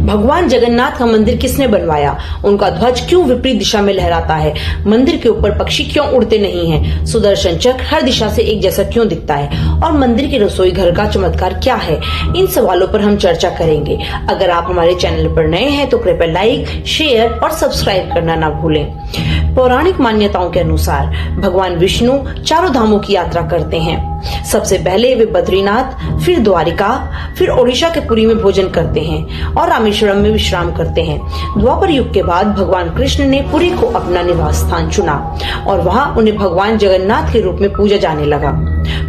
भगवान जगन्नाथ का मंदिर किसने बनवाया? उनका ध्वज क्यों विपरीत दिशा में लहराता है? मंदिर के ऊपर पक्षी क्यों उड़ते नहीं हैं? सुदर्शन चक्र हर दिशा से एक जैसा क्यों दिखता है? और मंदिर के रसोई घर का चमत्कार क्या है? इन सवालों पर हम चर्चा करेंगे। अगर आप हमारे चैनल पर नए हैं तो कृपया लाइक, शेयर और सब्सक्राइब करना ना भूलें। पौराणिक मान्यताओं के अनुसार भगवान विष्णु चारों धामों की यात्रा करते हैं। सबसे पहले वे बद्रीनाथ, फिर द्वारिका, फिर ओडिशा के पुरी में भोजन करते हैं और रामेश्वरम में विश्राम करते हैं। द्वापर युग के बाद भगवान कृष्ण ने पुरी को अपना निवास स्थान चुना और वहां उन्हें भगवान जगन्नाथ के रूप में पूजा जाने लगा।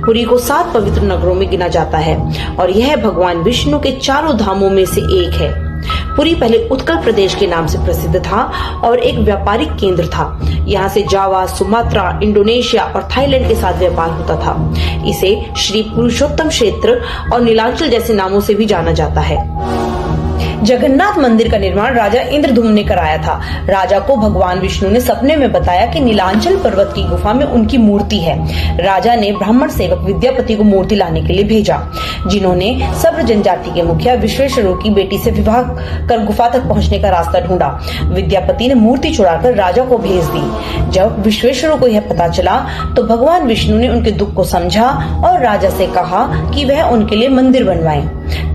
पुरी को 7 पवित्र नगरों में गिना जाता है और यह भगवान विष्णु के चारों धामों में से एक है। पुरी पहले उत्कल प्रदेश के नाम से प्रसिद्ध था और एक व्यापारिक केंद्र था। यहाँ से जावा, सुमात्रा, इंडोनेशिया और थाईलैंड के साथ व्यापार होता था। इसे श्री पुरुषोत्तम क्षेत्र और नीलांचल जैसे नामों से भी जाना जाता है। जगन्नाथ मंदिर का निर्माण राजा इंद्रधुम्न ने कराया था। राजा को भगवान विष्णु ने सपने में बताया कि नीलांचल पर्वत की गुफा में उनकी मूर्ति है। राजा ने ब्राह्मण सेवक विद्यापति को मूर्ति लाने के लिए भेजा, जिन्होंने सब्र जनजाति के मुखिया विश्वेश्वरु की बेटी से विवाह कर गुफा तक पहुंचने का रास्ता ढूंढा। विद्यापति ने मूर्ति चुराकर राजा को भेज दी। जब विश्वेश्वरु को यह पता चला तो भगवान विष्णु ने उनके दुख को समझा और राजा से कहा कि वह उनके लिए मंदिर बनवाए,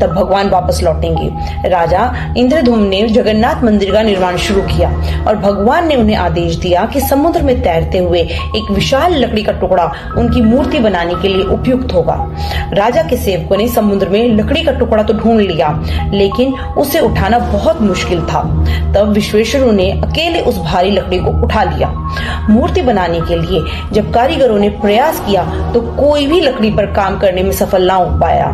तब भगवान वापस लौटेंगे। राजा इंद्रधुम्न ने जगन्नाथ मंदिर का निर्माण शुरू किया और भगवान ने उन्हें आदेश दिया कि समुद्र में तैरते हुए एक विशाल लकड़ी का टुकड़ा उनकी मूर्ति बनाने के लिए उपयुक्त होगा। राजा के सेवकों ने समुद्र में लकड़ी का टुकड़ा तो ढूंढ लिया, लेकिन उसे उठाना बहुत मुश्किल था। तब विश्वेश्वरु ने अकेले उस भारी लकड़ी को उठा लिया। मूर्ति बनाने के लिए जब कारीगरों ने प्रयास किया तो कोई भी लकड़ी पर काम करने में सफल ना हो पाया।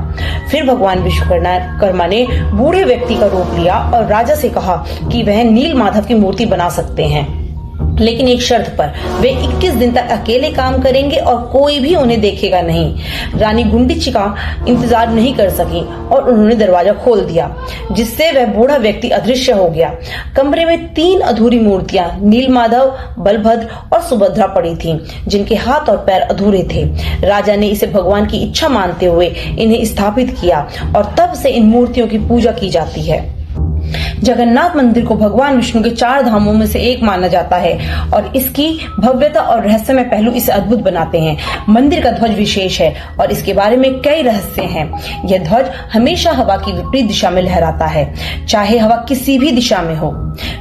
फिर भगवान विश्वकर्मा ने बूढ़े व्यक्ति का रूप लिया और राजा से कहा कि वह नील माधव की मूर्ति बना सकते हैं, लेकिन एक शर्त पर। वे 21 दिन तक अकेले काम करेंगे और कोई भी उन्हें देखेगा नहीं। रानी गुंडीची का इंतजार नहीं कर सकी और उन्होंने दरवाजा खोल दिया, जिससे वह बूढ़ा व्यक्ति अदृश्य हो गया। कमरे में 3 अधूरी मूर्तियां नील माधव, बलभद्र और सुभद्रा पड़ी थीं, जिनके हाथ और पैर अधूरे थे। राजा ने इसे भगवान की इच्छा मानते हुए इन्हें स्थापित किया और तब से इन मूर्तियों की पूजा की जाती है। जगन्नाथ मंदिर को भगवान विष्णु के 4 धामों में से एक माना जाता है और इसकी भव्यता और रहस्यमय पहलू इसे अद्भुत बनाते हैं। मंदिर का ध्वज विशेष है और इसके बारे में कई रहस्य हैं। यह ध्वज हमेशा हवा की विपरीत दिशा में लहराता है, चाहे हवा किसी भी दिशा में हो।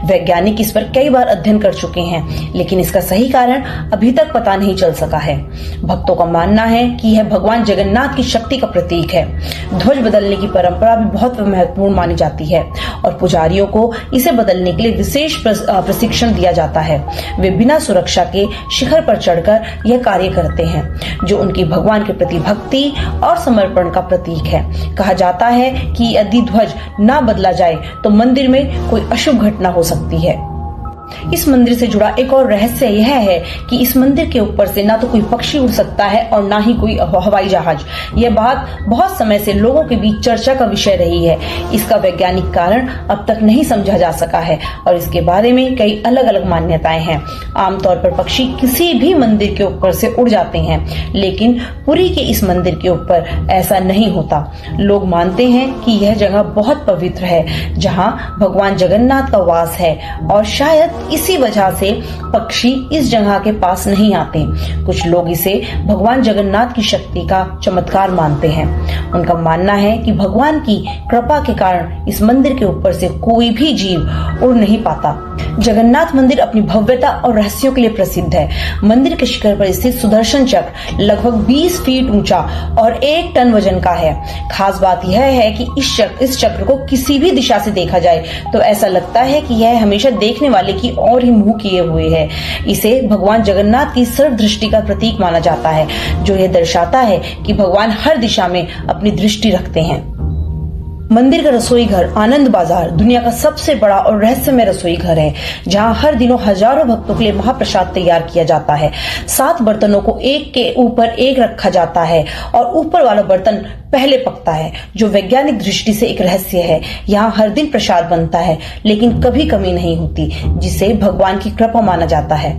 वैज्ञानिक इस पर कई बार अध्ययन कर चुके हैं, लेकिन इसका सही कारण अभी तक पता नहीं चल सका है। भक्तों का मानना है कि यह भगवान जगन्नाथ की शक्ति का प्रतीक है। ध्वज बदलने की परंपरा भी बहुत महत्वपूर्ण मानी जाती है और पुजारियों को इसे बदलने के लिए विशेष प्रशिक्षण दिया जाता है। वे बिना सुरक्षा के शिखर पर चढ़कर यह कार्य करते हैं, जो उनकी भगवान के प्रति भक्ति और समर्पण का प्रतीक है। कहा जाता है कि यदि ध्वज ना बदला जाए तो मंदिर में कोई अशुभ घटना हो सकती है। इस मंदिर से जुड़ा एक और रहस्य यह है कि इस मंदिर के ऊपर से ना तो कोई पक्षी उड़ सकता है और ना ही कोई हवाई जहाज। यह बात बहुत समय से लोगों के बीच चर्चा का विषय रही है। इसका वैज्ञानिक कारण अब तक नहीं समझा जा सका है और इसके बारे में कई अलग अलग मान्यताएं हैं। आमतौर पर पक्षी किसी भी मंदिर के ऊपर से उड़ जाते हैं, लेकिन पुरी के इस मंदिर के ऊपर ऐसा नहीं होता। लोग मानते हैं कि यह जगह बहुत पवित्र है, जहाँ भगवान जगन्नाथ का वास है और शायद इसी वजह से पक्षी इस जगह के पास नहीं आते। कुछ लोग इसे भगवान जगन्नाथ की शक्ति का चमत्कार मानते हैं। उनका मानना है कि भगवान की कृपा के कारण इस मंदिर के ऊपर से कोई भी जीव उड़ नहीं पाता। जगन्नाथ मंदिर अपनी भव्यता और रहस्यों के लिए प्रसिद्ध है। मंदिर के शिखर पर स्थित सुदर्शन चक्र लगभग 20 फीट ऊंचा और 1 टन वजन का है। खास बात यह है कि इस चक्र को किसी भी दिशा से देखा जाए तो ऐसा लगता है कि यह हमेशा देखने वाले की ओर ही मुंह किए हुए है। इसे भगवान जगन्नाथ की सर्वदृष्टि का प्रतीक माना जाता है, जो यह दर्शाता है कि भगवान हर दिशा में अपनी दृष्टि रखते हैं। मंदिर का रसोई घर आनंद बाजार दुनिया का सबसे बड़ा और रहस्यमय रसोई घर है, जहां हर दिनों हजारों भक्तों के लिए महाप्रसाद तैयार किया जाता है। 7 बर्तनों को एक के ऊपर एक रखा जाता है और ऊपर वाला बर्तन पहले पकता है, जो वैज्ञानिक दृष्टि से एक रहस्य है। यहाँ हर दिन प्रसाद बनता है, लेकिन कभी कमी नहीं होती, जिसे भगवान की कृपा माना जाता है।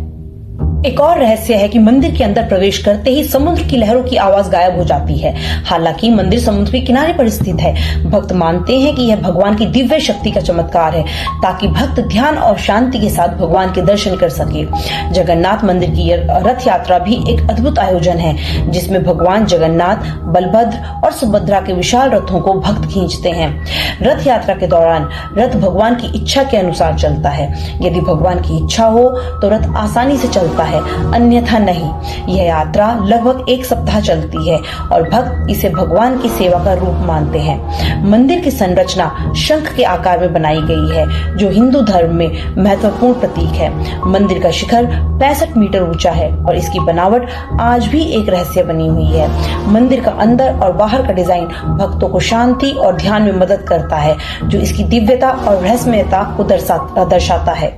एक और रहस्य है कि मंदिर के अंदर प्रवेश करते ही समुद्र की लहरों की आवाज गायब हो जाती है। हालांकि मंदिर समुद्र के किनारे पर स्थित है। भक्त मानते हैं कि यह भगवान की दिव्य शक्ति का चमत्कार है, ताकि भक्त ध्यान और शांति के साथ भगवान के दर्शन कर सके। जगन्नाथ मंदिर की रथ यात्रा भी एक अद्भुत आयोजन है, जिसमें भगवान जगन्नाथ, बलभद्र और सुभद्रा के विशाल रथों को भक्त खींचते हैं। रथ यात्रा के दौरान रथ भगवान की इच्छा के अनुसार चलता है। यदि भगवान की इच्छा हो तो रथ आसानी से चलता है, अन्यथा नहीं। यह यात्रा लगभग 1 सप्ताह चलती है और भक्त इसे भगवान की सेवा का रूप मानते हैं। मंदिर की संरचना शंख के आकार में बनाई गई है, जो हिंदू धर्म में महत्वपूर्ण प्रतीक है। मंदिर का शिखर 65 मीटर ऊंचा है और इसकी बनावट आज भी एक रहस्य बनी हुई है। मंदिर का अंदर और बाहर का डिजाइन भक्तों को शांति और ध्यान में मदद करता है, जो इसकी दिव्यता और रहस्यमयता को दर्शाता है।